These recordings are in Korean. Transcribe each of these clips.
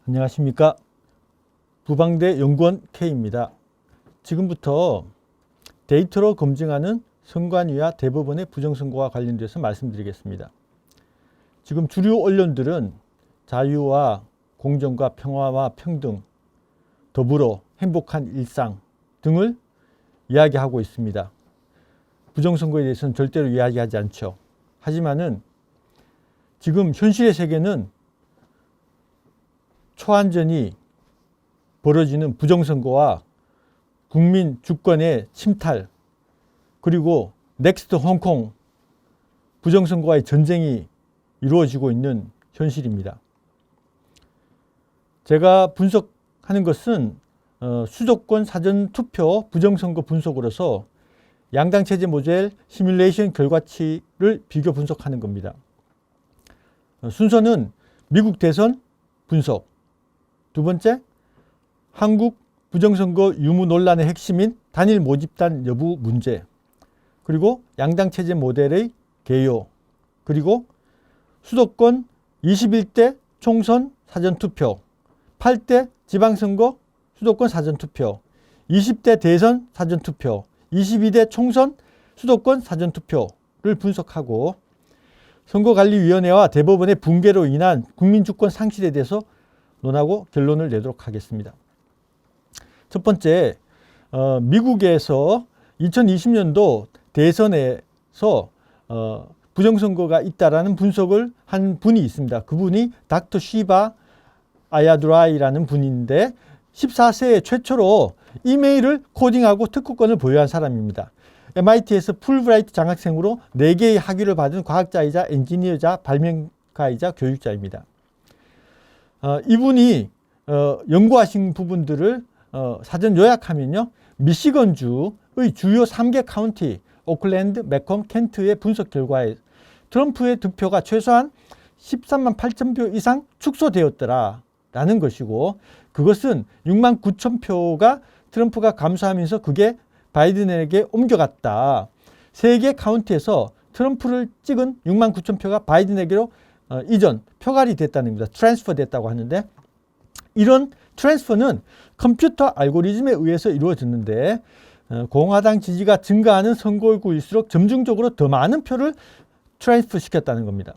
안녕하십니까. 부방대 연구원 K입니다. 지금부터 데이터로 검증하는 선관위와 대법원의 부정선거와 관련돼서 말씀드리겠습니다. 지금 주류 언론들은 자유와 공정과 평화와 평등, 더불어 행복한 일상 등을 이야기하고 있습니다. 부정선거에 대해서는 절대로 이야기하지 않죠. 하지만은 지금 현실의 세계는 초안전이 벌어지는 부정선거와 국민 주권의 침탈, 그리고 넥스트 홍콩 부정선거와의 전쟁이 이루어지고 있는 현실입니다. 제가 분석하는 것은 수도권 사전투표 부정선거 분석으로서 양당체제 모델 시뮬레이션 결과치를 비교 분석하는 겁니다. 순서는 미국 대선 분석, 두 번째, 한국 부정선거 유무 논란의 핵심인 단일 모집단 여부 문제, 그리고 양당체제 모델의 개요, 그리고 수도권 21대 총선 사전투표, 8대 지방선거 수도권 사전투표, 20대 대선 사전투표, 22대 총선 수도권 사전투표를 분석하고 선거관리위원회와 대법원의 붕괴로 인한 국민주권 상실에 대해서 논하고 결론을 내도록 하겠습니다. 첫 번째, 미국에서 2020년도 대선에서 부정선거가 있다라는 분석을 한 분이 있습니다. 그분이 닥터 시바 아야두라이라는 분인데 14세에 최초로 이메일을 코딩하고 특허권을 보유한 사람입니다. MIT에서 풀브라이트 장학생으로 4개의 학위를 받은 과학자이자 엔지니어자 발명가이자 교육자입니다. 이분이 연구하신 부분들을 사전 요약하면요, 미시건주의 주요 3개 카운티, 오클랜드, 매콤, 켄트의 분석 결과에 트럼프의 득표가 최소한 13만 8천 표 이상 축소되었더라라는 것이고, 그것은 6만 9천 표가 트럼프가 감소하면서 그게 바이든에게 옮겨갔다. 3개 카운티에서 트럼프를 찍은 6만 9천 표가 바이든에게로 이전, 표갈이 됐다는 겁니다. 트랜스퍼 됐다고 하는데, 이런 트랜스퍼는 컴퓨터 알고리즘에 의해서 이루어졌는데, 공화당 지지가 증가하는 선거구일수록 점증적으로 더 많은 표를 트랜스퍼 시켰다는 겁니다.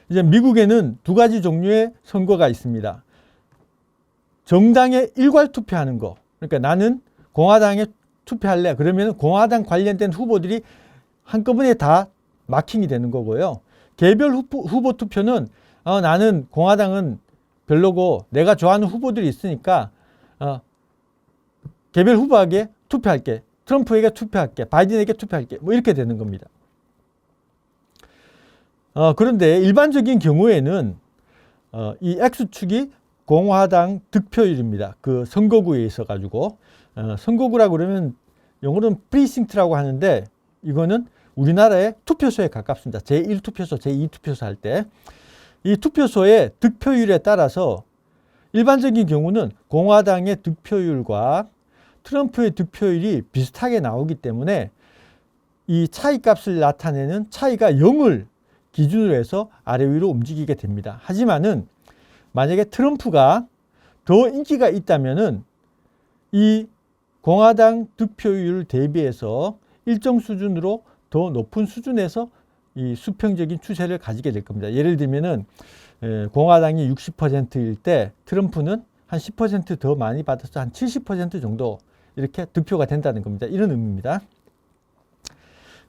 이제 미국에는 두 가지 종류의 선거가 있습니다. 정당에 일괄 투표하는 거. 그러니까 나는 공화당에 투표할래. 그러면 공화당 관련된 후보들이 한꺼번에 다 마킹이 되는 거고요. 개별 후보 투표는 나는 공화당은 별로고 내가 좋아하는 후보들이 있으니까 개별 후보에게 투표할게. 트럼프에게 투표할게. 바이든에게 투표할게. 뭐 이렇게 되는 겁니다. 그런데 일반적인 경우에는 이 X축이 공화당 득표율입니다. 그 선거구에 있어 가지고 선거구라고 그러면 영어로는 프리싱트라고 하는데 이거는 우리나라의 투표소에 가깝습니다. 제1투표소, 제2투표소 할 때 이 투표소의 득표율에 따라서 일반적인 경우는 공화당의 득표율과 트럼프의 득표율이 비슷하게 나오기 때문에 이 차이값을 나타내는 차이가 0을 기준으로 해서 아래 위로 움직이게 됩니다. 하지만은 만약에 트럼프가 더 인기가 있다면은 이 공화당 득표율 대비해서 일정 수준으로 더 높은 수준에서 이 수평적인 추세를 가지게 될 겁니다. 예를 들면은 공화당이 60%일 때 트럼프는 한 10% 더 많이 받아서 한 70% 정도 이렇게 득표가 된다는 겁니다. 이런 의미입니다.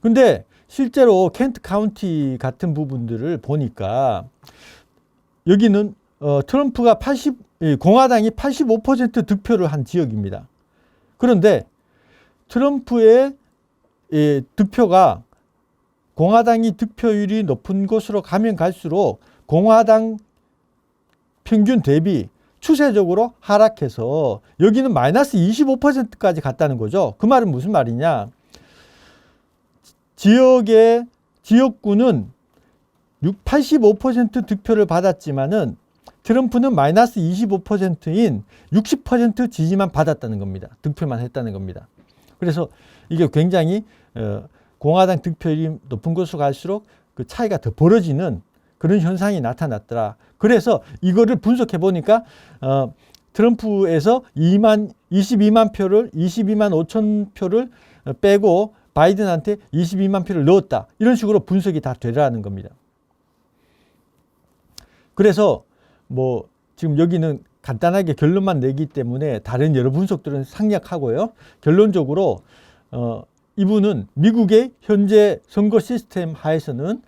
근데 실제로 켄트 카운티 같은 부분들을 보니까 여기는 트럼프가 공화당이 85% 득표를 한 지역입니다. 그런데 트럼프의 득표가 공화당이 득표율이 높은 곳으로 가면 갈수록 공화당 평균 대비 추세적으로 하락해서 여기는 마이너스 25%까지 갔다는 거죠. 그 말은 무슨 말이냐? 지역구는 85% 득표를 받았지만은 트럼프는 마이너스 25%인 60% 지지만 받았다는 겁니다. 득표만 했다는 겁니다. 그래서 이게 굉장히 공화당 득표율이 높은 곳으로 갈수록 그 차이가 더 벌어지는 그런 현상이 나타났더라. 그래서 이거를 분석해 보니까 트럼프에서 22만 5천 표를 빼고 바이든한테 22만 표를 넣었다. 이런 식으로 분석이 다 되라는 겁니다. 그래서 뭐 지금 여기는 간단하게 결론만 내기 때문에 다른 여러 분석들은 상략하고요. 결론적으로 이분은 미국의 현재 선거 시스템 하에서는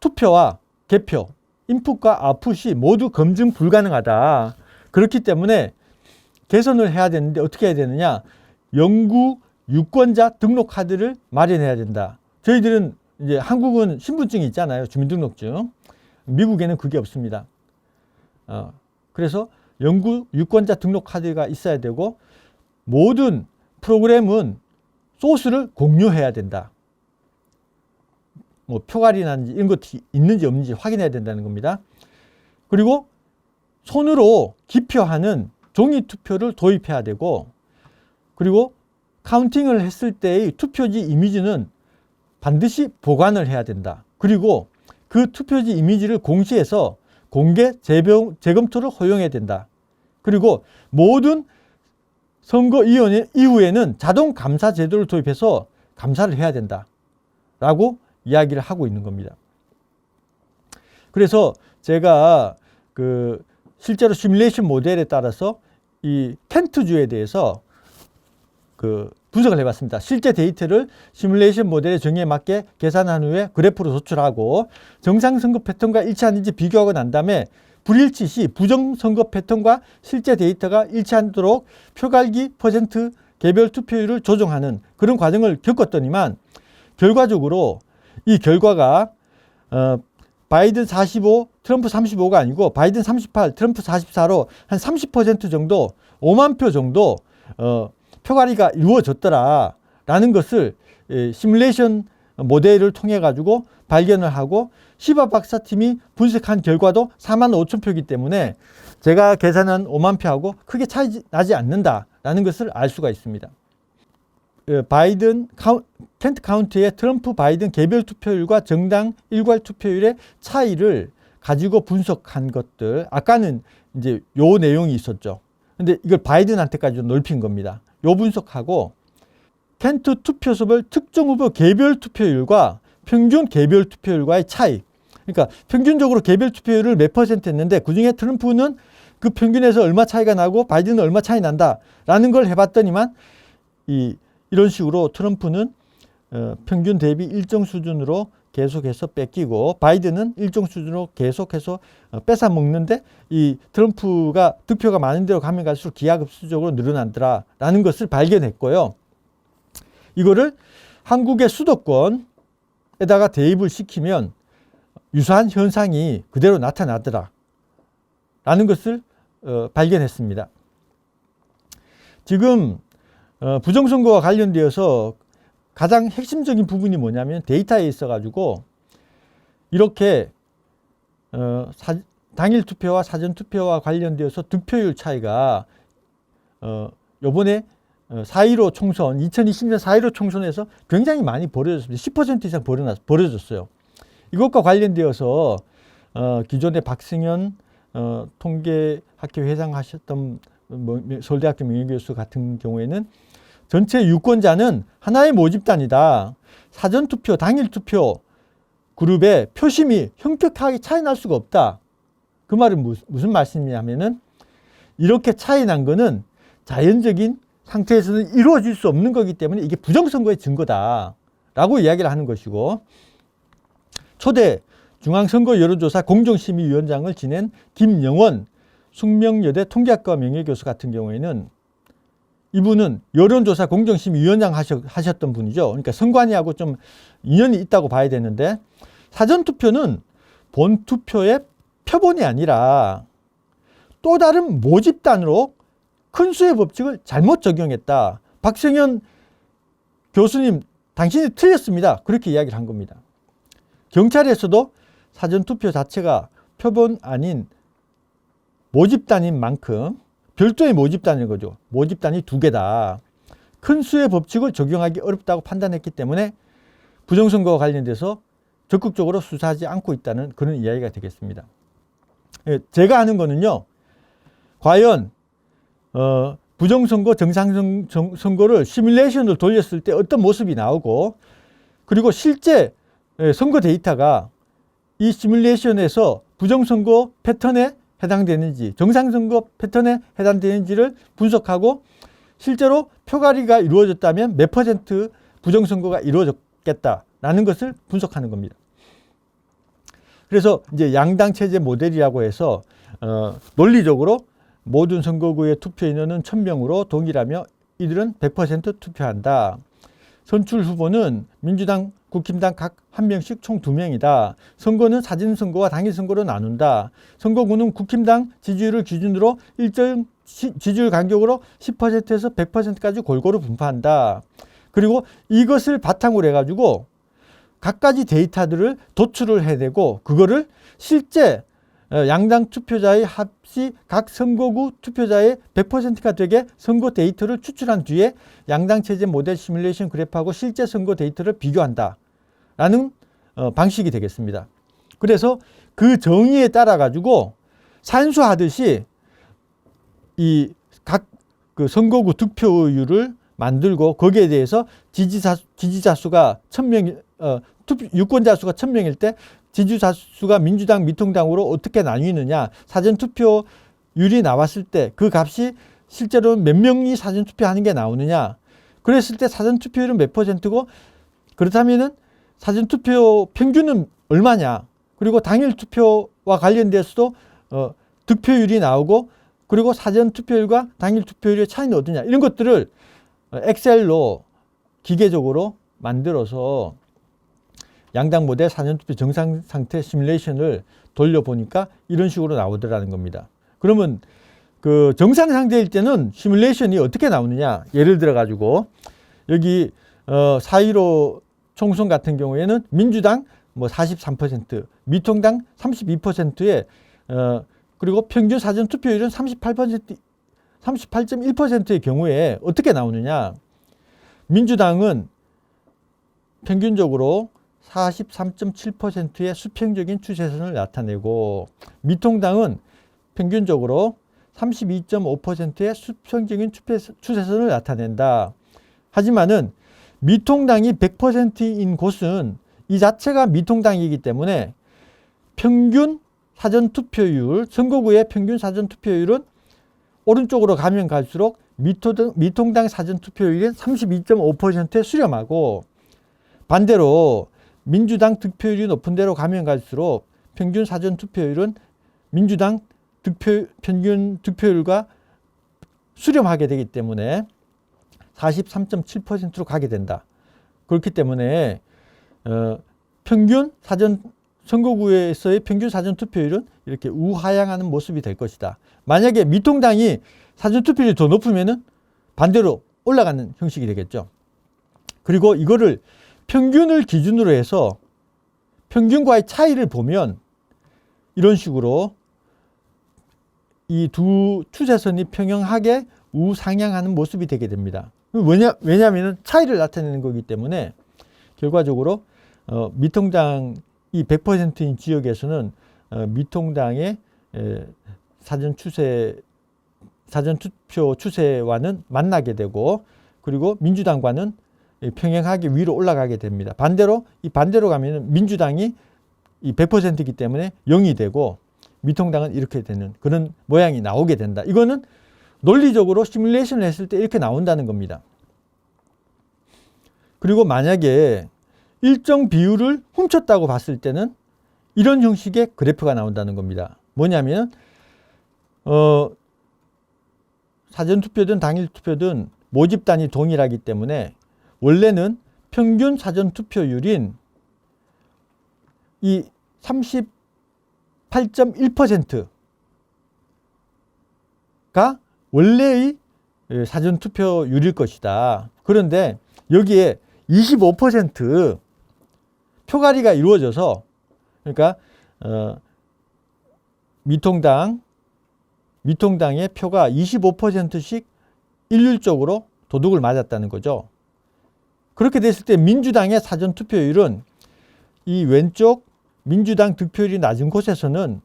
투표와 개표, 인풋과 아웃풋이 모두 검증 불가능하다. 그렇기 때문에 개선을 해야 되는데 어떻게 해야 되느냐? 영구 유권자 등록 카드를 마련해야 된다. 저희들은 이제 한국은 신분증이 있잖아요. 주민등록증. 미국에는 그게 없습니다. 그래서 영구 유권자 등록 카드가 있어야 되고 모든 프로그램은 소스를 공유해야 된다. 뭐 표갈이나 이런 것이 있는지 없는지 확인해야 된다는 겁니다. 그리고 손으로 기표하는 종이 투표를 도입해야 되고 그리고 카운팅을 했을 때의 투표지 이미지는 반드시 보관을 해야 된다. 그리고 그 투표지 이미지를 공시해서 공개 재검토를 허용해야 된다. 그리고 모든 선거위원회 이후에는 자동 감사 제도를 도입해서 감사를 해야 된다. 라고 이야기를 하고 있는 겁니다. 그래서 제가 실제로 시뮬레이션 모델에 따라서 이 켄트주에 대해서 분석을 해봤습니다. 실제 데이터를 시뮬레이션 모델의 정의에 맞게 계산한 후에 그래프로 도출하고 정상 선거 패턴과 일치하는지 비교하고 난 다음에 불일치 시 부정 선거 패턴과 실제 데이터가 일치하도록 표갈기 퍼센트 개별 투표율을 조정하는 그런 과정을 겪었더니만 결과적으로 이 결과가 바이든 45, 트럼프 35가 아니고 바이든 38, 트럼프 44로 한 30% 정도, 5만 표 정도 표갈이가 이루어졌더라 라는 것을 시뮬레이션 모델을 통해 가지고 발견을 하고 시바 박사팀이 분석한 결과도 4만 5천 표이기 때문에 제가 계산한 5만 표하고 크게 차이 나지 않는다라는 것을 알 수가 있습니다. 켄트 카운티의 트럼프 바이든 개별 투표율과 정당 일괄 투표율의 차이를 가지고 분석한 것들, 아까는 이제 요 내용이 있었죠. 근데 이걸 바이든한테까지 좀 넓힌 겁니다. 요 분석하고 켄트 투표소별 특정 후보 개별 투표율과 평균 개별 투표율과의 차이. 그러니까 평균적으로 개별 투표율을 몇 % 했는데 그중에 트럼프는 그 평균에서 얼마 차이가 나고 바이든은 얼마 차이 난다라는 걸 해봤더니만 이런 식으로 트럼프는 평균 대비 일정 수준으로 계속해서 뺏기고 바이든은 일정 수준으로 계속해서 뺏어 먹는데 이 트럼프가 득표가 많은 대로 가면 갈수록 기하급수적으로 늘어난다라는 것을 발견했고요. 이거를 한국의 수도권에다가 대입을 시키면 유사한 현상이 그대로 나타나더라 라는 것을 발견했습니다. 지금 부정선거와 관련되어서 가장 핵심적인 부분이 뭐냐면 데이터에 있어 가지고 이렇게 당일 투표와 사전 투표와 관련되어서 득표율 차이가 요번에 4.15 총선 2020년 4.15 총선에서 굉장히 많이 벌어졌습니다. 10% 이상 벌어졌어요. 이것과 관련되어서 기존에 박승현 통계학교 회장하셨던 서울대학교 명예교수 같은 경우에는 전체 유권자는 하나의 모집단이다. 사전투표, 당일투표 그룹의 표심이 현격하게 차이 날 수가 없다. 그 말은 무슨 말씀이냐면은 이렇게 차이 난 거는 자연적인 상태에서는 이루어질 수 없는 거기 때문에 이게 부정선거의 증거다. 라고 이야기를 하는 것이고 초대 중앙선거 여론조사 공정심의위원장을 지낸 김영원 숙명여대 통계학과 명예교수 같은 경우에는 이분은 여론조사 공정심의위원장 하셨던 분이죠. 그러니까 선관위하고 좀 인연이 있다고 봐야 되는데 사전투표는 본투표의 표본이 아니라 또 다른 모집단으로 큰 수의 법칙을 잘못 적용했다. 박승현 교수님 당신이 틀렸습니다. 그렇게 이야기를 한 겁니다. 경찰에서도 사전투표 자체가 표본 아닌 모집단인 만큼 별도의 모집단인 거죠. 모집단이 2개다. 큰 수의 법칙을 적용하기 어렵다고 판단했기 때문에 부정선거와 관련돼서 적극적으로 수사하지 않고 있다는 그런 이야기가 되겠습니다. 제가 아는 거는요, 과연 부정선거, 정상선거를 시뮬레이션을 돌렸을 때 어떤 모습이 나오고, 그리고 실제 선거 데이터가 이 시뮬레이션에서 부정선거 패턴에 해당되는지, 정상선거 패턴에 해당되는지를 분석하고, 실제로 표가리가 이루어졌다면 몇 퍼센트 부정선거가 이루어졌겠다라는 것을 분석하는 겁니다. 그래서 이제 양당 체제 모델이라고 해서 논리적으로 모든 선거구의 투표 인원은 1000명으로 동일하며 이들은 100% 투표한다. 선출 후보는 민주당, 국힘당 각 1명씩 총 2명이다. 선거는 사전선거와 당일선거로 나눈다. 선거구는 국힘당 지지율을 기준으로 일정 지지율 간격으로 10%에서 100%까지 골고루 분포한다. 그리고 이것을 바탕으로 해가지고 각가지 데이터들을 도출을 해내고, 그거를 실제 양당 투표자의 합시 각 선거구 투표자의 100%가 되게 선거 데이터를 추출한 뒤에 양당 체제 모델 시뮬레이션 그래프하고 실제 선거 데이터를 비교한다 라는 방식이 되겠습니다. 그래서 그 정의에 따라 가지고 산수하듯이 이 각 그 선거구 득표율을 만들고, 거기에 대해서 지지자 수가 1000명, 유권자 수가 1000명일 때 지지자 수가 민주당, 미통당으로 어떻게 나뉘느냐, 사전투표율이 나왔을 때 그 값이 실제로 몇 명이 사전투표하는 게 나오느냐, 그랬을 때 사전투표율은 몇 %고, 그렇다면은 사전투표 평균은 얼마냐, 그리고 당일투표와 관련돼서도 득표율이 나오고, 그리고 사전투표율과 당일투표율의 차이는 어떠냐, 이런 것들을 엑셀로 기계적으로 만들어서 양당 모델 사전투표 정상 상태 시뮬레이션을 돌려보니까 이런 식으로 나오더라는 겁니다. 그러면 그 정상 상태일 때는 시뮬레이션이 어떻게 나오느냐, 예를 들어 가지고 여기 4.15 총선 같은 경우에는 민주당 뭐 43%, 미통당 32%에 그리고 평균 사전투표율은 38.1%의 경우에 어떻게 나오느냐, 민주당은 평균적으로 43.7%의 수평적인 추세선을 나타내고, 미통당은 평균적으로 32.5%의 수평적인 추세선을 나타낸다. 하지만은 미통당이 100%인 곳은 이 자체가 미통당이기 때문에 평균 사전투표율, 선거구의 평균 사전투표율은 오른쪽으로 가면 갈수록 미통당 사전투표율은 32.5%에 수렴하고, 반대로 민주당 득표율이 높은 데로 가면 갈수록 평균 사전투표율은 민주당 평균 득표율과 수렴하게 되기 때문에 43.7%로 가게 된다. 그렇기 때문에 평균 선거구에서의 평균 사전투표율은 이렇게 우하향하는 모습이 될 것이다. 만약에 미통당이 사전투표율이 더 높으면은 반대로 올라가는 형식이 되겠죠. 그리고 이거를 평균을 기준으로 해서 평균과의 차이를 보면 이런 식으로 이 두 추세선이 평행하게 우상향하는 모습이 되게 됩니다. 왜냐하면 차이를 나타내는 거기 때문에 결과적으로 미통당이 100%인 지역에서는 미통당의 사전투표 추세와는 만나게 되고, 그리고 민주당과는 평행하게 위로 올라가게 됩니다. 반대로 가면 민주당이 100%이기 때문에 0이 되고 미통당은 이렇게 되는 그런 모양이 나오게 된다. 이거는 논리적으로 시뮬레이션을 했을 때 이렇게 나온다는 겁니다. 그리고 만약에 일정 비율을 훔쳤다고 봤을 때는 이런 형식의 그래프가 나온다는 겁니다. 뭐냐면 사전투표든 당일투표든 모집단이 동일하기 때문에 원래는 평균 사전투표율인 이 38.1%가 원래의 사전투표율일 것이다. 그런데 여기에 25% 표가리가 이루어져서, 그러니까 미통당의 표가 25%씩 일률적으로 도둑을 맞았다는 거죠. 그렇게 됐을 때 민주당의 사전투표율은 이 왼쪽 민주당 득표율이 낮은 곳에서는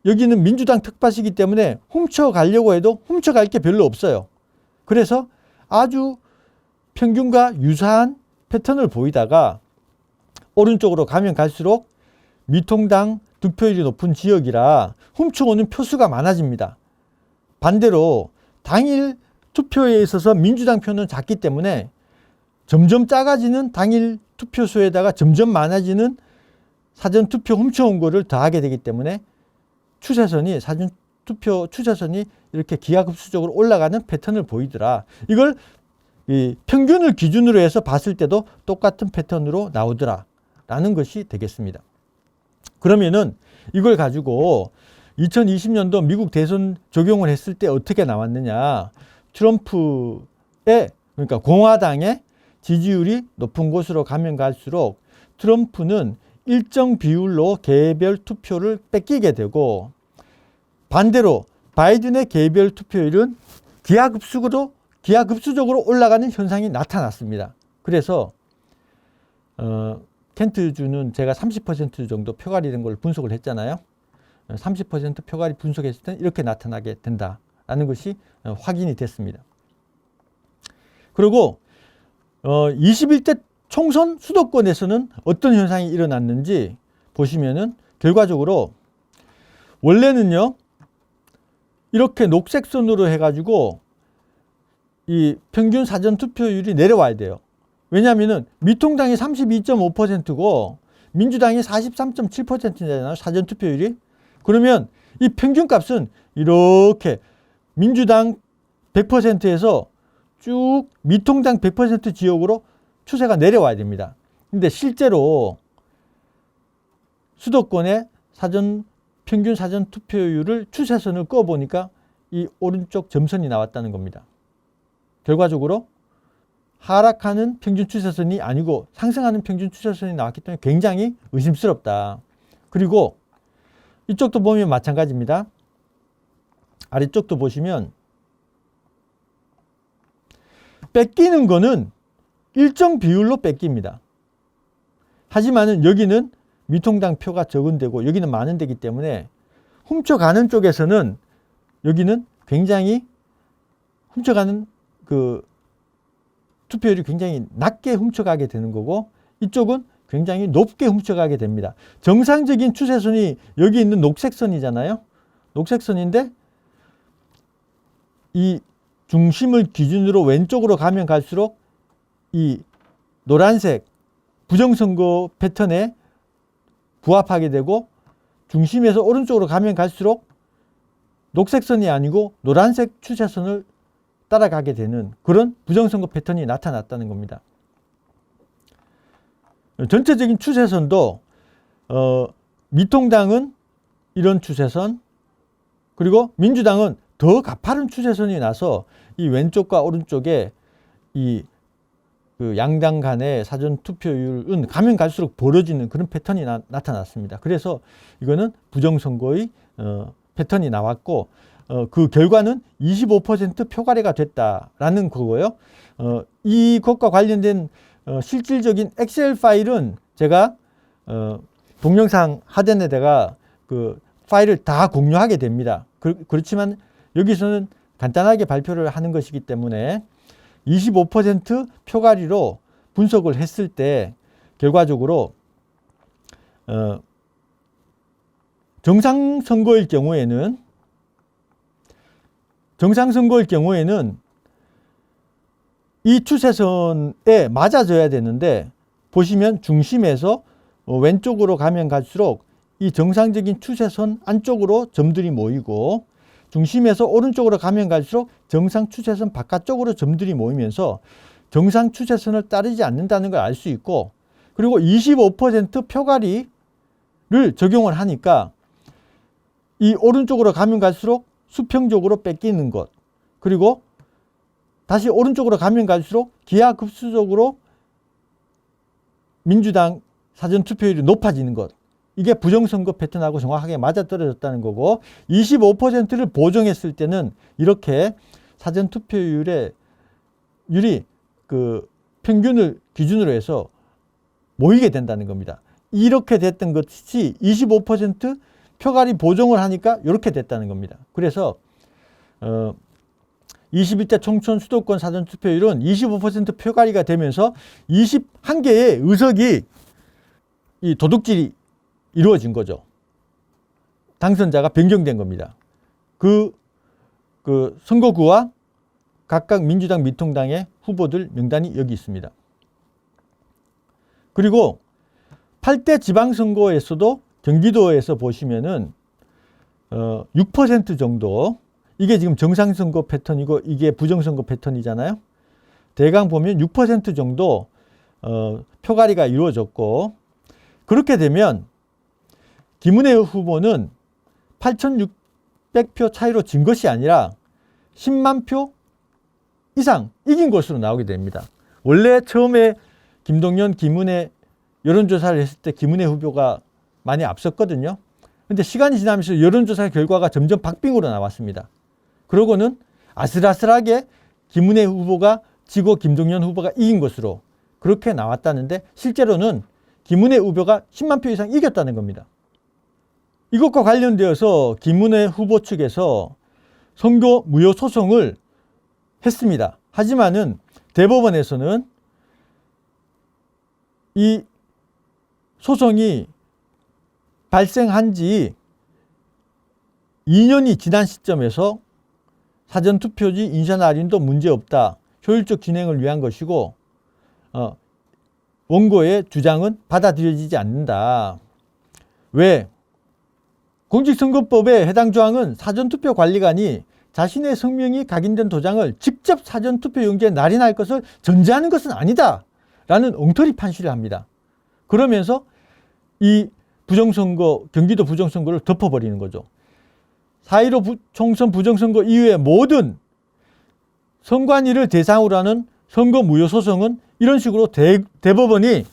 여기는 민주당 텃밭이기 때문에 훔쳐가려고 해도 훔쳐갈 게 별로 없어요. 그래서 아주 평균과 유사한 패턴을 보이다가 오른쪽으로 가면 갈수록 미통당 득표율이 높은 지역이라 훔쳐오는 표수가 많아집니다. 반대로 당일 투표에 있어서 민주당 표는 작기 때문에 점점 작아지는 당일 투표수에다가 점점 많아지는 사전투표 훔쳐온 거를 더하게 되기 때문에 추세선이 사전투표 추세선이 이렇게 기하급수적으로 올라가는 패턴을 보이더라. 이걸 이 평균을 기준으로 해서 봤을 때도 똑같은 패턴으로 나오더라 라는 것이 되겠습니다. 그러면은 이걸 가지고 2020년도 미국 대선 적용을 했을 때 어떻게 나왔느냐. 트럼프의, 그러니까 공화당의 지지율이 높은 곳으로 가면 갈수록 트럼프는 일정 비율로 개별 투표를 뺏기게 되고, 반대로 바이든의 개별 투표율은 기하급수적으로 올라가는 현상이 나타났습니다. 그래서 켄트주는 제가 30% 정도 표갈이 된 걸 분석을 했잖아요. 30% 표갈이 분석했을 때는 이렇게 나타나게 된다라는 것이 확인이 됐습니다. 그리고 21대 총선 수도권에서는 어떤 현상이 일어났는지 보시면은 결과적으로 원래는요 이렇게 녹색 선으로 해가지고 이 평균 사전 투표율이 내려와야 돼요. 왜냐하면은 미통당이 32.5%고 민주당이 43.7%잖아요. 사전 투표율이. 그러면 이 평균값은 이렇게 민주당 100%에서 쭉 미통당 100% 지역으로 추세가 내려와야 됩니다. 근데 실제로 수도권의 평균 사전 투표율을 추세선을 꺼보니까 이 오른쪽 점선이 나왔다는 겁니다. 결과적으로 하락하는 평균 추세선이 아니고 상승하는 평균 추세선이 나왔기 때문에 굉장히 의심스럽다. 그리고 이쪽도 보면 마찬가지입니다. 아래쪽도 보시면 뺏기는 거는 일정 비율로 뺏깁니다. 하지만은 여기는 미통당 표가 적은 데고 여기는 많은 데기 때문에 훔쳐가는 쪽에서는 여기는 굉장히 훔쳐가는 그 투표율이 굉장히 낮게 훔쳐가게 되는 거고 이쪽은 굉장히 높게 훔쳐가게 됩니다. 정상적인 추세선이 여기 있는 녹색선이잖아요. 녹색선인데 이 중심을 기준으로 왼쪽으로 가면 갈수록 이 노란색 부정선거 패턴에 부합하게 되고 중심에서 오른쪽으로 가면 갈수록 녹색선이 아니고 노란색 추세선을 따라가게 되는 그런 부정선거 패턴이 나타났다는 겁니다. 전체적인 추세선도 미통당은 이런 추세선, 그리고 민주당은 더 가파른 추세선이 나서 이 왼쪽과 오른쪽에 이 그 양당 간의 사전 투표율은 가면 갈수록 벌어지는 그런 패턴이 나타났습니다. 그래서 이거는 부정선거의 패턴이 나왔고 그 결과는 25% 표가래가 됐다라는 거고요. 이것과 관련된 실질적인 엑셀 파일은 제가 동영상 하단에다가 그 파일을 다 공유하게 됩니다. 그렇지만 여기서는 간단하게 발표를 하는 것이기 때문에 25% 표가리로 분석을 했을 때 결과적으로 정상선거일 경우에는 이 추세선에 맞아져야 되는데 보시면 중심에서 왼쪽으로 가면 갈수록 이 정상적인 추세선 안쪽으로 점들이 모이고 중심에서 오른쪽으로 가면 갈수록 정상 추세선 바깥쪽으로 점들이 모이면서 정상 추세선을 따르지 않는다는 걸 알 수 있고, 그리고 25% 표가리를 적용을 하니까 이 오른쪽으로 가면 갈수록 수평적으로 뺏기는 것, 그리고 다시 오른쪽으로 가면 갈수록 기하급수적으로 민주당 사전투표율이 높아지는 것, 이게 부정선거 패턴하고 정확하게 맞아떨어졌다는 거고, 25%를 보정했을 때는 이렇게 사전투표율이 그 평균을 기준으로 해서 모이게 된다는 겁니다. 이렇게 됐던 것이 25% 표갈이 보정을 하니까 이렇게 됐다는 겁니다. 그래서 21대 총선 수도권 사전투표율은 25% 표갈이가 되면서 21개의 의석이 이 도둑질이 이루어진 거죠. 당선자가 변경된 겁니다. 그 선거구와 각각 민주당, 미통당의 후보들 명단이 여기 있습니다. 그리고 8대 지방선거에서도 경기도에서 보시면은 6% 정도, 이게 지금 정상선거 패턴이고 이게 부정선거 패턴이잖아요. 대강 보면 6% 정도 표갈이가 이루어졌고, 그렇게 되면 김은혜 후보는 8,600표 차이로 진 것이 아니라 10만 표 이상 이긴 것으로 나오게 됩니다. 원래 처음에 김동연, 김은혜 여론조사를 했을 때 김은혜 후보가 많이 앞섰거든요. 근데 시간이 지나면서 여론조사 결과가 점점 박빙으로 나왔습니다. 그러고는 아슬아슬하게 김은혜 후보가 지고 김동연 후보가 이긴 것으로 그렇게 나왔다는데, 실제로는 김은혜 후보가 10만 표 이상 이겼다는 겁니다. 이것과 관련되어서 김은혜 후보 측에서 선거 무효 소송을 했습니다. 하지만은 대법원에서는 이 소송이 발생한 지 2년이 지난 시점에서 사전투표지 인쇄 할인도 문제없다, 효율적 진행을 위한 것이고 원고의 주장은 받아들여지지 않는다. 왜? 공직선거법에 해당 조항은 사전투표 관리관이 자신의 성명이 각인된 도장을 직접 사전투표용지에 날인할 것을 전제하는 것은 아니다 라는 엉터리 판시를 합니다. 그러면서 이 부정선거, 경기도 부정선거를 덮어버리는 거죠. 4.15 총선 부정선거 이후의 모든 선관위를 대상으로 하는 선거 무효 소송은 이런 식으로 대법원이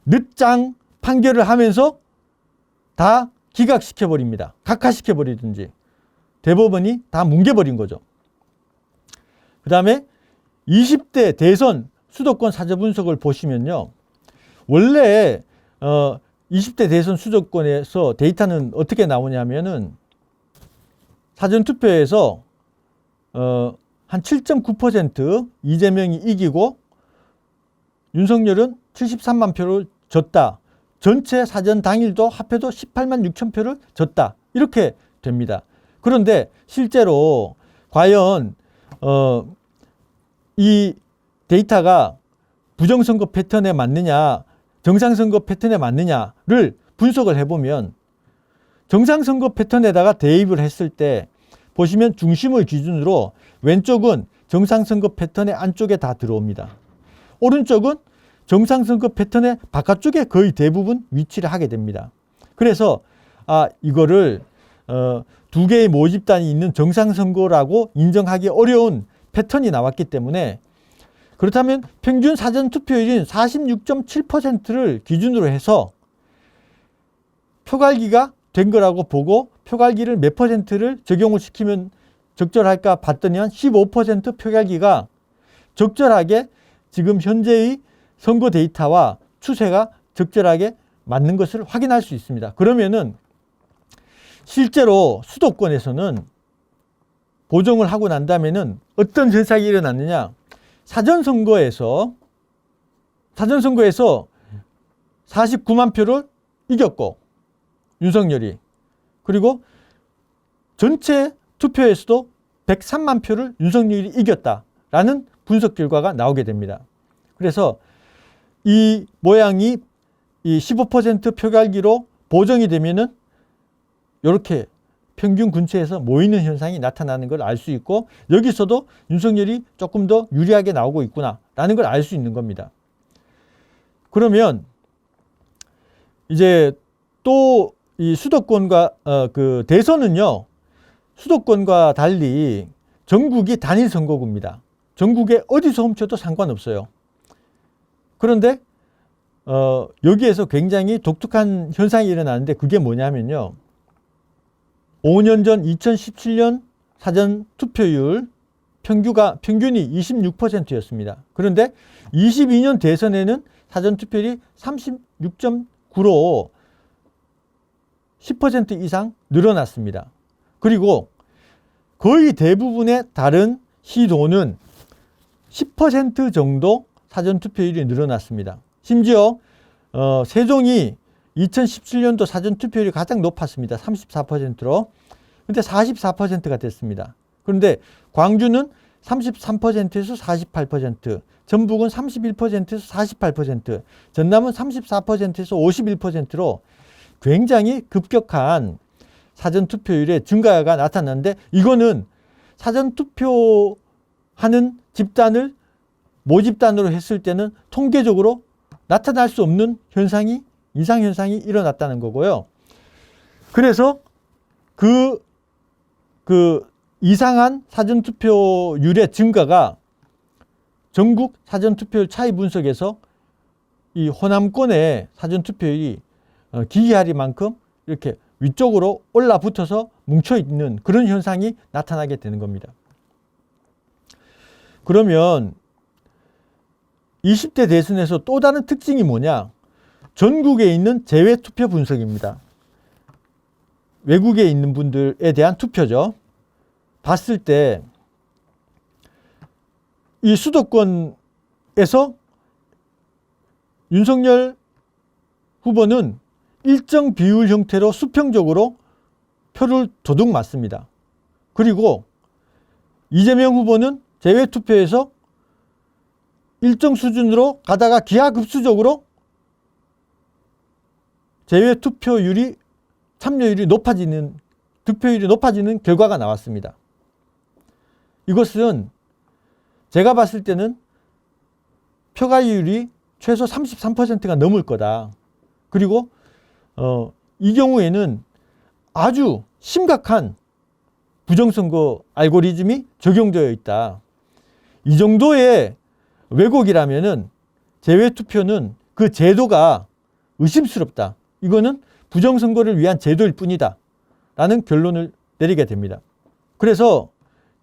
늦장 판결을 하면서 다 기각시켜버립니다. 각하시켜버리든지 대법원이 다 뭉개버린 거죠. 그 다음에 20대 대선 수도권 사전분석을 보시면요, 원래 20대 대선 수도권에서 데이터는 어떻게 나오냐면은 사전투표에서 한 7.9% 이재명이 이기고 윤석열은 73만 표를 졌다. 전체 사전 당일도 합해도 18만 6천 표를 졌다. 이렇게 됩니다. 그런데 실제로 과연 이 데이터가 부정선거 패턴에 맞느냐, 정상선거 패턴에 맞느냐를 분석을 해보면 정상선거 패턴에다가 대입을 했을 때 보시면 중심을 기준으로 왼쪽은 정상선거 패턴의 안쪽에 다 들어옵니다. 오른쪽은 정상선거 패턴의 바깥쪽에 거의 대부분 위치를 하게 됩니다. 그래서 이거를 두 개의 모집단이 있는 정상선거라고 인정하기 어려운 패턴이 나왔기 때문에, 그렇다면 평균 사전투표율인 46.7%를 기준으로 해서 표갈기가 된 거라고 보고 표갈기를 몇 %를 적용을 시키면 적절할까 봤더니 한 15% 표갈기가 적절하게 지금 현재의 선거 데이터와 추세가 적절하게 맞는 것을 확인할 수 있습니다. 그러면은 실제로 수도권에서는 보정을 하고 난 다음에는 어떤 현상이 일어났느냐, 사전선거에서 49만 표를 이겼고 윤석열이, 그리고 전체 투표에서도 103만 표를 윤석열이 이겼다라는 분석 결과가 나오게 됩니다. 그래서 이 모양이 이 15% 표갈기로 보정이 되면은 이렇게 평균 근처에서 모이는 현상이 나타나는 걸 알 수 있고, 여기서도 윤석열이 조금 더 유리하게 나오고 있구나라는 걸 알 수 있는 겁니다. 그러면 이제 또 이 수도권과 그 대선은요, 수도권과 달리 전국이 단일 선거구입니다. 전국에 어디서 훔쳐도 상관없어요. 그런데 여기에서 굉장히 독특한 현상이 일어나는데, 그게 뭐냐면요, 5년 전 2017년 사전 투표율 평균이 26%였습니다. 그런데 22년 대선에는 사전투표율이 36.9로 10% 이상 늘어났습니다. 그리고 거의 대부분의 다른 시도는 10% 정도 사전투표율이 늘어났습니다. 심지어 세종이 2017년도 사전투표율이 가장 높았습니다. 34%로. 근데 44%가 됐습니다. 그런데 광주는 33%에서 48%, 전북은 31%에서 48%, 전남은 34%에서 51%로 굉장히 급격한 사전투표율의 증가가 나타났는데, 이거는 사전투표하는 집단을 모집단으로 했을 때는 통계적으로 나타날 수 없는 현상이, 이상현상이 일어났다는 거고요. 그래서 그 이상한 사전투표율의 증가가 전국 사전투표율 차이 분석에서 이 호남권의 사전투표율이 기이하리만큼 이렇게 위쪽으로 올라붙어서 뭉쳐있는 그런 현상이 나타나게 되는 겁니다. 그러면 20대 대선에서 또 다른 특징이 뭐냐? 전국에 있는 재외투표 분석입니다. 외국에 있는 분들에 대한 투표죠. 봤을 때 이 수도권에서 윤석열 후보는 일정 비율 형태로 수평적으로 표를 도둑 맞습니다. 그리고 이재명 후보는 재외투표에서 일정 수준으로 가다가 기하급수적으로 재외투표율이, 참여율이 높아지는, 득표율이 높아지는 결과가 나왔습니다. 이것은 제가 봤을 때는 표가율이 최소 33%가 넘을 거다. 그리고 이 경우에는 아주 심각한 부정선거 알고리즘이 적용되어 있다. 이 정도의 왜곡이라면은 재외투표는 그 제도가 의심스럽다. 이거는 부정선거를 위한 제도일 뿐이다. 라는 결론을 내리게 됩니다. 그래서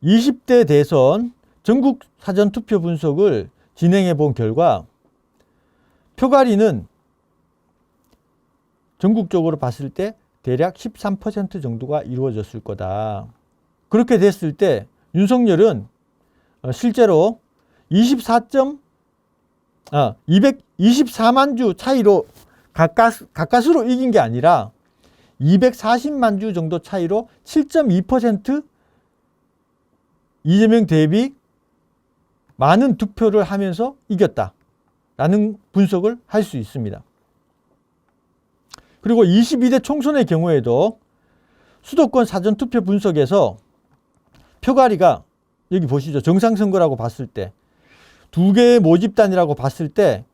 20대 대선 전국 사전투표 분석을 진행해 본 결과 표가리는 전국적으로 봤을 때 대략 13% 정도가 이루어졌을 거다. 그렇게 됐을 때 윤석열은 실제로 224만 주 차이로 가까스로 이긴 게 아니라 240만 주 정도 차이로 7.2% 이재명 대비 많은 득표를 하면서 이겼다라는 분석을 할 수 있습니다. 그리고 22대 총선의 경우에도 수도권 사전투표 분석에서 표가리가 여기 보시죠. 정상선거라고 봤을 때, 두 개의 모집단이라고 봤을 때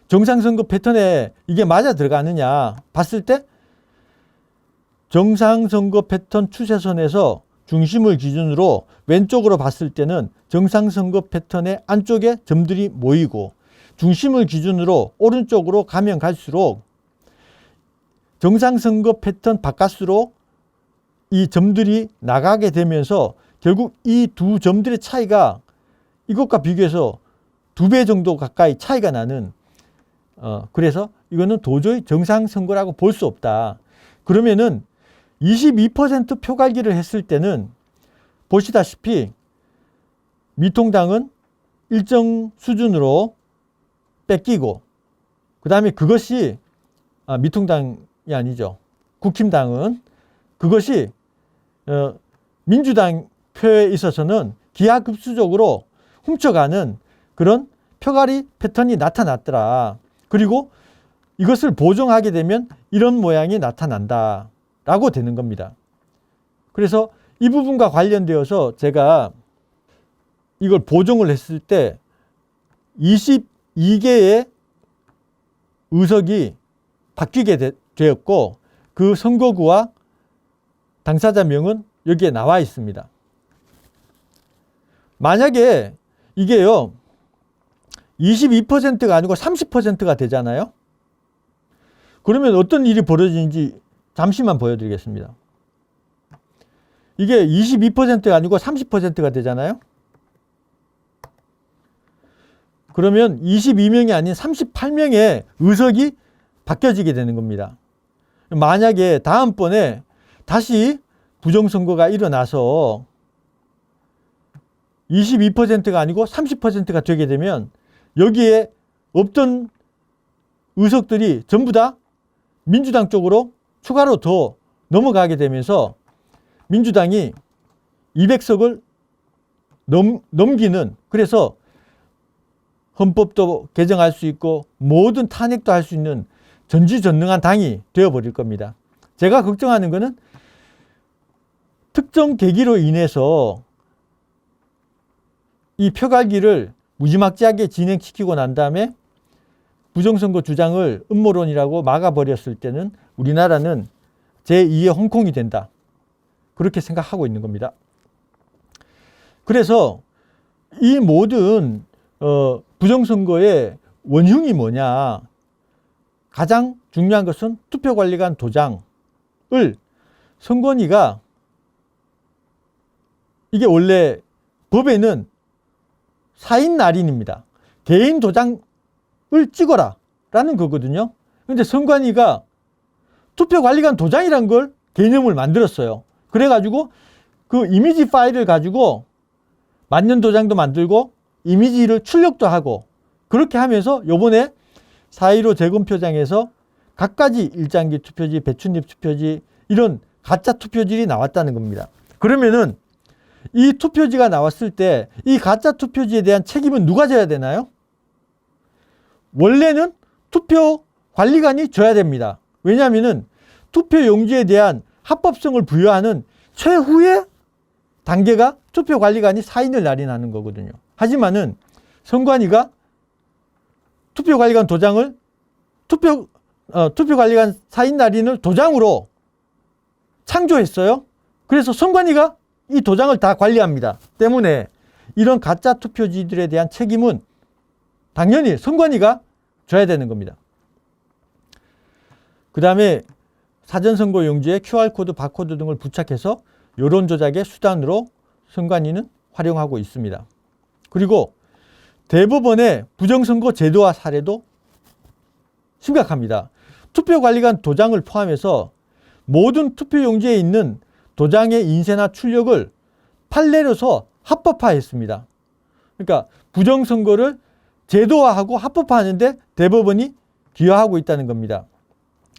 정상선거 패턴에 이게 맞아 들어가느냐 봤을 때 정상선거 패턴 추세선에서 중심을 기준으로 왼쪽으로 봤을 때는 정상선거 패턴의 안쪽에 점들이 모이고, 중심을 기준으로 오른쪽으로 가면 갈수록 정상선거 패턴 바깥으로 이 점들이 나가게 되면서 결국 이 두 점들의 차이가 이것과 비교해서 2배 정도 가까이 차이가 나는, 그래서 이거는 도저히 정상선거라고 볼 수 없다. 그러면은 22% 표갈기를 했을 때는 보시다시피 미통당은 일정 수준으로 뺏기고, 그 다음에 그것이 미통당이 아니죠. 국힘당은 그것이 민주당 표에 있어서는 기하급수적으로 훔쳐가는 그런 표갈이 패턴이 나타났더라. 그리고 이것을 보정하게 되면 이런 모양이 나타난다 라고 되는 겁니다. 그래서 이 부분과 관련되어서 제가 이걸 보정을 했을 때 22개의 의석이 바뀌게 되었고, 그 선거구와 당사자명은 여기에 나와 있습니다. 만약에 이게요 22%가 아니고 30%가 되잖아요. 그러면 어떤 일이 벌어지는지 잠시만 보여드리겠습니다. 이게 22%가 아니고 30%가 되잖아요. 그러면 22명이 아닌 38명의 의석이 바뀌어지게 되는 겁니다. 만약에 다음번에 다시 부정선거가 일어나서 22%가 아니고 30%가 되게 되면 여기에 없던 의석들이 전부 다 민주당 쪽으로 추가로 더 넘어가게 되면서 민주당이 200석을 넘기는, 그래서 헌법도 개정할 수 있고 모든 탄핵도 할 수 있는 전지전능한 당이 되어버릴 겁니다. 제가 걱정하는 것은 특정 계기로 인해서 이 표갈기를 무지막지하게 진행시키고 난 다음에 부정선거 주장을 음모론이라고 막아버렸을 때는 우리나라는 제2의 홍콩이 된다. 그렇게 생각하고 있는 겁니다. 그래서 이 모든 부정선거의 원흉이 뭐냐. 가장 중요한 것은 투표관리관 도장을 선관위가, 이게 원래 법에는 사인 날인입니다. 개인 도장을 찍어라 라는 거거든요. 근데 선관위가 투표관리관 도장이란 걸 개념을 만들었어요. 그래가지고 그 이미지 파일을 가지고 만년 도장도 만들고 이미지를 출력도 하고, 그렇게 하면서 요번에 4.15 재검표장에서 갖가지 일장기 투표지, 배춧잎 투표지, 이런 가짜 투표지들이 나왔다는 겁니다. 그러면은 이 투표지가 나왔을 때 이 가짜 투표지에 대한 책임은 누가 져야 되나요? 원래는 투표관리관이 져야 됩니다. 왜냐하면은 투표용지에 대한 합법성을 부여하는 최후의 단계가 투표관리관이 사인을 날인하는 거거든요. 하지만은 선관위가 투표관리관 도장을 투표관리관 사인 날인을 도장으로 창조했어요. 그래서 선관위가 이 도장을 다 관리합니다. 때문에 이런 가짜 투표지들에 대한 책임은 당연히 선관위가 져야 되는 겁니다. 그 다음에 사전선거 용지에 QR코드, 바코드 등을 부착해서 여론 조작의 수단으로 선관위는 활용하고 있습니다. 그리고 대법원의 부정선거 제도화 사례도 심각합니다. 투표관리관 도장을 포함해서 모든 투표용지에 있는 도장의 인쇄나 출력을 판례로서 합법화했습니다. 그러니까 부정선거를 제도화하고 합법화하는데 대법원이 기여하고 있다는 겁니다.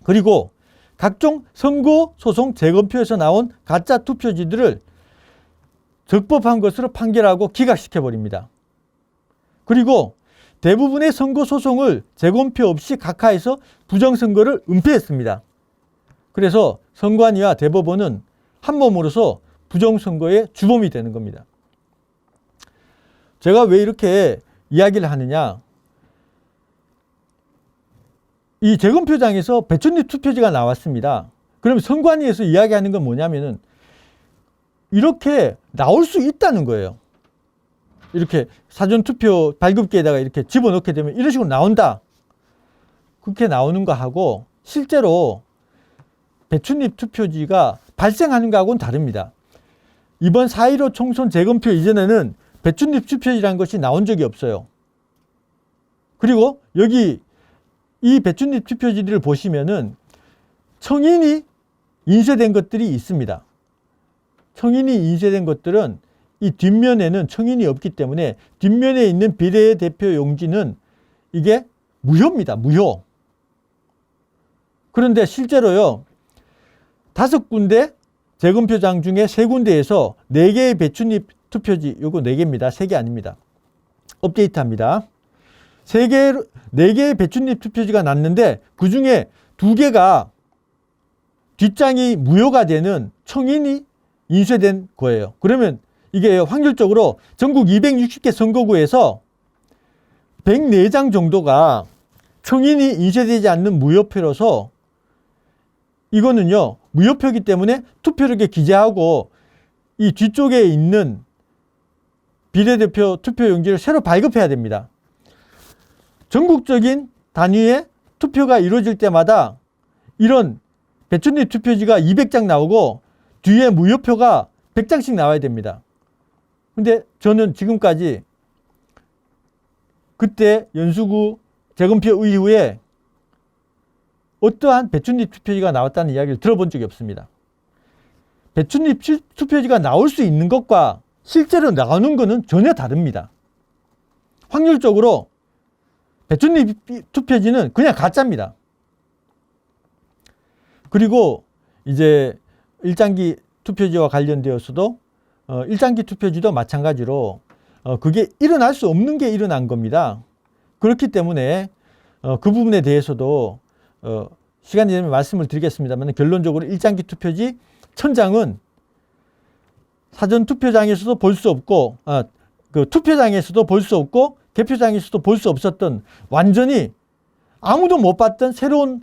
그리고 각종 선거소송 재검표에서 나온 가짜 투표지들을 적법한 것으로 판결하고 기각시켜버립니다. 그리고 대부분의 선거소송을 재검표 없이 각하해서 부정선거를 은폐했습니다. 그래서 선관위와 대법원은 한몸으로서 부정선거의 주범이 되는 겁니다. 제가 왜 이렇게 이야기를 하느냐. 이 재검표장에서 배춧잎 투표지가 나왔습니다. 그럼 선관위에서 이야기하는 건 뭐냐면은 이렇게 나올 수 있다는 거예요. 이렇게 사전투표 발급기에다가 이렇게 집어넣게 되면 이런 식으로 나온다. 그렇게 나오는 거 하고 실제로 배춧잎 투표지가 발생하는 거하고는 다릅니다. 이번 4.15 총선 재검표 이전에는 배춧잎 투표지라는 것이 나온 적이 없어요. 그리고 여기 이 배춧잎 투표지들을 보시면은 청인이 인쇄된 것들이 있습니다. 청인이 인쇄된 것들은 이 뒷면에는 청인이 없기 때문에 뒷면에 있는 비례대표 용지는 이게 무효입니다. 무효. 그런데 실제로요, 5군데 재검표장 중에 3군데에서 4개의 배춧잎 투표지, 요거 4개입니다. 3개 아닙니다. 업데이트합니다. 4개의 배춧잎 투표지가 났는데 그 중에 2개가 뒷장이 무효가 되는 청인이 인쇄된 거예요. 그러면 이게 확률적으로 전국 260개 선거구에서 104장 정도가 청인이 인쇄되지 않는 무효표로서 이거는요, 무효표이기 때문에 투표력에 기재하고 이 뒤쪽에 있는 비례대표 투표용지를 새로 발급해야 됩니다. 전국적인 단위의 투표가 이루어질 때마다 이런 배춧잎 투표지가 200장 나오고 뒤에 무효표가 100장씩 나와야 됩니다. 근데 저는 지금까지 그때 연수구 재검표 이후에 어떠한 배춧잎 투표지가 나왔다는 이야기를 들어본 적이 없습니다. 배춧잎 투표지가 나올 수 있는 것과 실제로 나오는 것은 전혀 다릅니다. 확률적으로 배춧잎 투표지는 그냥 가짜입니다. 그리고 이제 일장기 투표지와 관련되어서도 일장기 투표지도 마찬가지로 그게 일어날 수 없는 게 일어난 겁니다. 그렇기 때문에 그 부분에 대해서도 시간이 되면 말씀을 드리겠습니다만 결론적으로 일장기 투표지 1000장은 사전투표장에서도 볼 수 없고 그 투표장에서도 볼 수 없고 개표장에서도 볼 수 없었던 완전히 아무도 못 봤던 새로운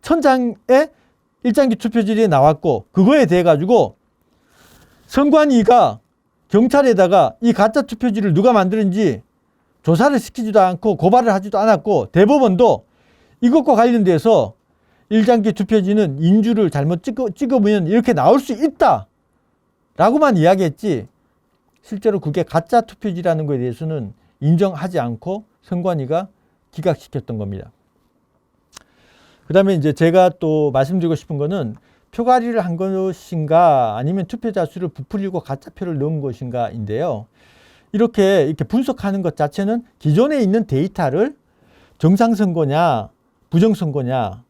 1000장의 일장기 투표지들이 나왔고 그거에 대해 가지고 선관위가 경찰에다가 이 가짜 투표지를 누가 만드는지 조사를 시키지도 않고 고발을 하지도 않았고 대법원도 이것과 관련돼서 일장기 투표지는 인주를 잘못 찍으면 이렇게 나올 수 있다 라고만 이야기했지 실제로 그게 가짜 투표지라는 것에 대해서는 인정하지 않고 선관위가 기각시켰던 겁니다. 그 다음에 이제 제가 또 말씀드리고 싶은 거는 표가리를 한 것인가 아니면 투표자 수를 부풀리고 가짜표를 넣은 것인가인데요. 이렇게 분석하는 것 자체는 기존에 있는 데이터를 정상선거냐 부정선거냐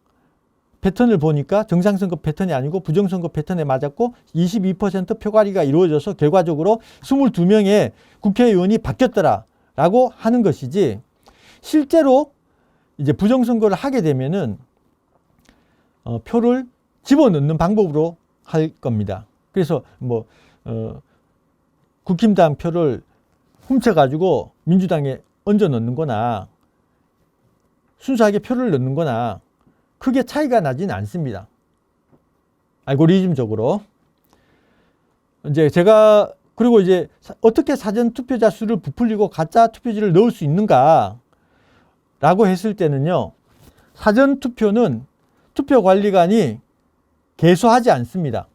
패턴을 보니까 정상선거 패턴이 아니고 부정선거 패턴에 맞았고 22% 표가리가 이루어져서 결과적으로 22명의 국회의원이 바뀌었더라 라고 하는 것이지 실제로 이제 부정선거를 하게 되면은 표를 집어넣는 방법으로 할 겁니다. 그래서 국힘당 표를 훔쳐가지고 민주당에 얹어 넣는 거나 순수하게 표를 넣는 거나 크게 차이가 나지는 않습니다. 알고리즘적으로. 이제 제가 그리고 이제 어떻게 사전 투표자 수를 부풀리고 가짜 투표지를 넣을 수 있는가 라고 했을 때는요. 사전 투표는 투표관리관이 개소하지 않습니다.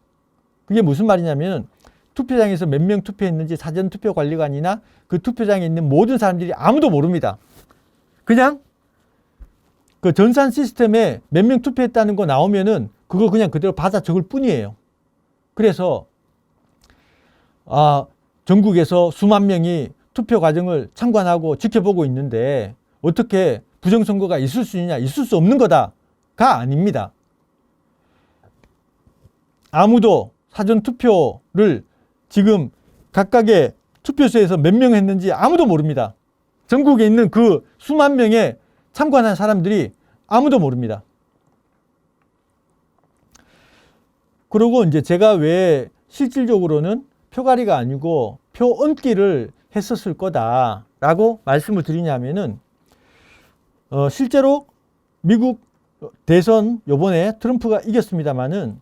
그게 무슨 말이냐면 투표장에서 몇 명 투표했는지 사전 투표관리관이나 그 투표장에 있는 모든 사람들이 아무도 모릅니다. 그냥 그 전산 시스템에 몇 명 투표했다는 거 나오면은 그거 그냥 그대로 받아 적을 뿐이에요. 그래서 전국에서 수만 명이 투표 과정을 참관하고 지켜보고 있는데 어떻게 부정선거가 있을 수 있냐? 있을 수 없는 거다가 아닙니다. 아무도 사전투표를 지금 각각의 투표소에서 몇 명 했는지 아무도 모릅니다. 전국에 있는 그 수만 명의 참관한 사람들이 아무도 모릅니다. 그리고 이제 제가 왜 실질적으로는 표가리가 아니고 표 얹기를 했었을 거다라고 말씀을 드리냐면은 실제로 미국 대선 요번에 트럼프가 이겼습니다마는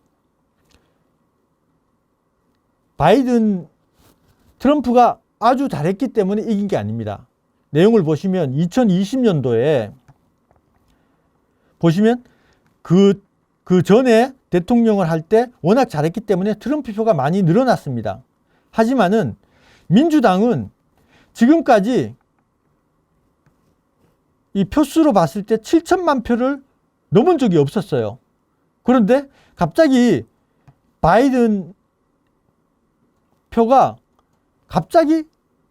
트럼프가 아주 잘했기 때문에 이긴 게 아닙니다. 내용을 보시면 2020년도에 보시면 그 전에 대통령을 할 때 워낙 잘했기 때문에 트럼프 표가 많이 늘어났습니다. 하지만은 민주당은 지금까지 이 표수로 봤을 때 7천만 표를 넘은 적이 없었어요. 그런데 갑자기 바이든 표가 갑자기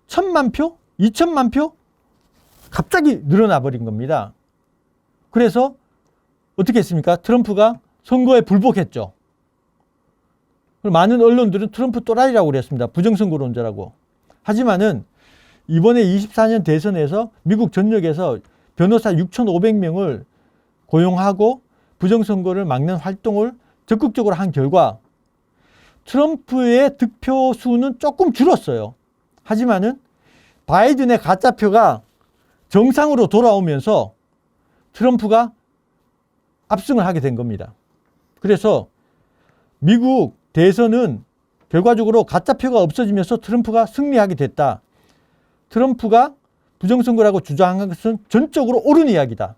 1,000만 표? 2,000만 표? 갑자기 늘어나 버린 겁니다. 그래서 어떻게 했습니까? 트럼프가 선거에 불복했죠. 많은 언론들은 트럼프 또라이라고 그랬습니다. 부정선거론자라고. 하지만은 이번에 24년 대선에서 미국 전역에서 변호사 6,500명을 고용하고 부정선거를 막는 활동을 적극적으로 한 결과 트럼프의 득표 수는 조금 줄었어요. 하지만은 바이든의 가짜표가 정상으로 돌아오면서 트럼프가 압승을 하게 된 겁니다. 그래서 미국 대선은 결과적으로 가짜표가 없어지면서 트럼프가 승리하게 됐다. 트럼프가 부정선거라고 주장한 것은 전적으로 옳은 이야기다.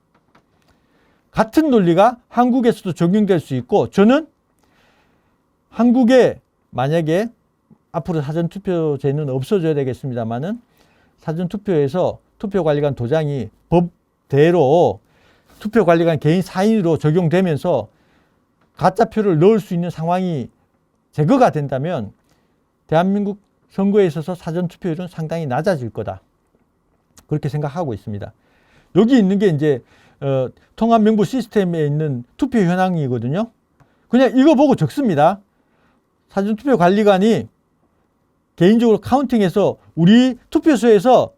같은 논리가 한국에서도 적용될 수 있고 저는 한국에 만약에 앞으로 사전투표제는 없어져야 되겠습니다만은 사전투표에서 투표관리관 도장이 법대로 투표관리관 개인 사인으로 적용되면서 가짜표를 넣을 수 있는 상황이 제거가 된다면 대한민국 선거에 있어서 사전투표율은 상당히 낮아질 거다. 그렇게 생각하고 있습니다. 여기 있는 게 이제 통합명부 시스템에 있는 투표 현황이거든요. 그냥 이거 보고 적습니다. 사전투표관리관이 개인적으로 카운팅해서 우리 투표소에서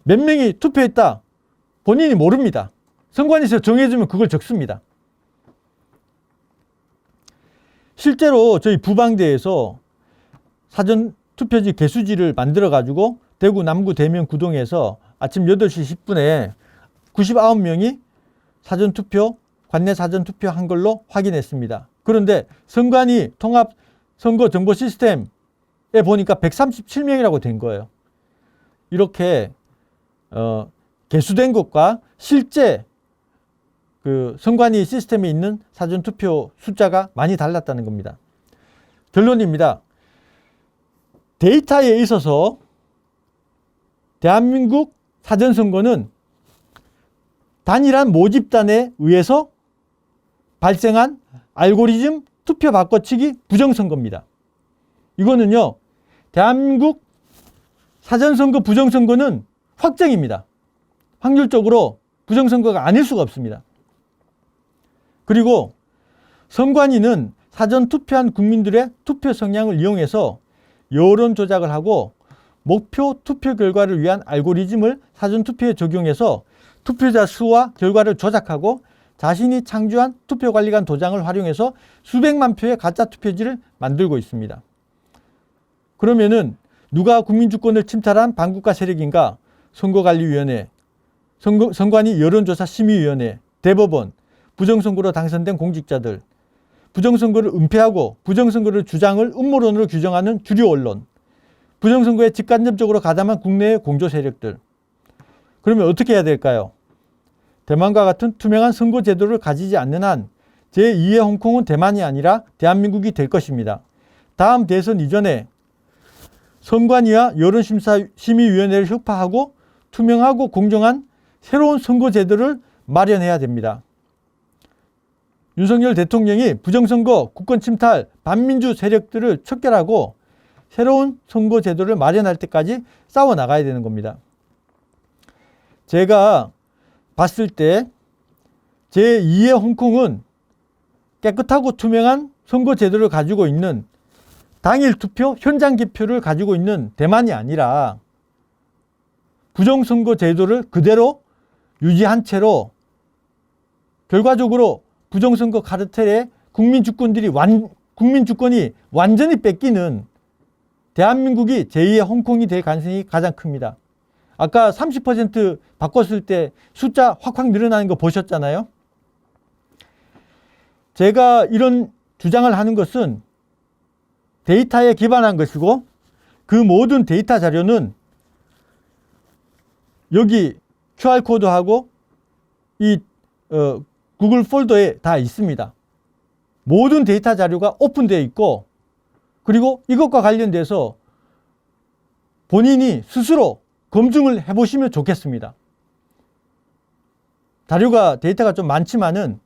몇 명이 투표했다. 본인이 모릅니다. 선관위에서 정해주면 그걸 적습니다. 실제로 저희 부방대에서 사전투표지 개수지를 만들어가지고 대구 남구 대면 구동에서 아침 8시 10분에 99명이 사전투표, 관내 사전투표 한 걸로 확인했습니다. 그런데 선관위 통합선거정보 시스템에 보니까 137명이라고 된 거예요. 이렇게 개수된 것과 실제 그 선관위 시스템에 있는 사전투표 숫자가 많이 달랐다는 겁니다. 결론입니다. 데이터에 있어서 대한민국 사전선거는 단일한 모집단에 의해서 발생한 알고리즘 투표 바꿔치기 부정선거입니다. 이거는요, 대한민국 사전선거 부정선거는 확정입니다. 확률적으로 부정선거가 아닐 수가 없습니다. 그리고 선관위는 사전투표한 국민들의 투표 성향을 이용해서 여론 조작을 하고 목표 투표 결과를 위한 알고리즘을 사전투표에 적용해서 투표자 수와 결과를 조작하고 자신이 창조한 투표관리관 도장을 활용해서 수백만 표의 가짜 투표지를 만들고 있습니다. 그러면은 누가 국민주권을 침탈한 반국가 세력인가? 선거관리위원회, 선관위 여론조사심의위원회, 대법원, 부정선거로 당선된 공직자들, 부정선거를 은폐하고 부정선거를 주장을 음모론으로 규정하는 주류 언론, 부정선거에 직간접적으로 가담한 국내의 공조 세력들. 그러면 어떻게 해야 될까요? 대만과 같은 투명한 선거 제도를 가지지 않는 한 제2의 홍콩은 대만이 아니라 대한민국이 될 것입니다. 다음 대선 이전에 선관위와 여론심의위원회를 혁파하고 투명하고 공정한 새로운 선거 제도를 마련해야 됩니다. 윤석열 대통령이 부정선거, 국권침탈, 반민주 세력들을 척결하고 새로운 선거 제도를 마련할 때까지 싸워나가야 되는 겁니다. 제가 봤을 때 제2의 홍콩은 깨끗하고 투명한 선거 제도를 가지고 있는 당일 투표, 현장 개표를 가지고 있는 대만이 아니라 부정선거 제도를 그대로 유지한 채로 결과적으로 부정선거 카르텔에 국민주권이 완전히 뺏기는 대한민국이 제2의 홍콩이 될 가능성이 가장 큽니다. 아까 30% 바꿨을 때 숫자 확 늘어나는 거 보셨잖아요. 제가 이런 주장을 하는 것은 데이터에 기반한 것이고 그 모든 데이터 자료는 여기 QR코드하고 이 구글 폴더에 다 있습니다. 모든 데이터 자료가 오픈되어 있고 그리고 이것과 관련돼서 본인이 스스로 검증을 해보시면 좋겠습니다. 자료가 데이터가 좀 많지만은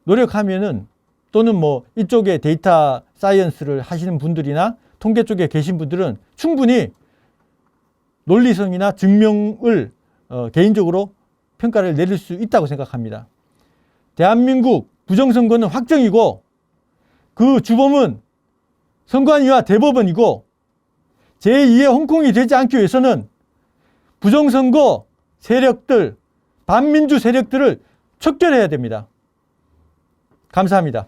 노력하면은 또는 뭐 이쪽에 데이터 사이언스를 하시는 분들이나 통계 쪽에 계신 분들은 충분히 논리성이나 증명을 개인적으로 평가를 내릴 수 있다고 생각합니다. 대한민국 부정선거는 확정이고 그 주범은 선관위와 대법원이고 제2의 홍콩이 되지 않기 위해서는 부정선거 세력들, 반민주 세력들을 척결해야 됩니다. 감사합니다.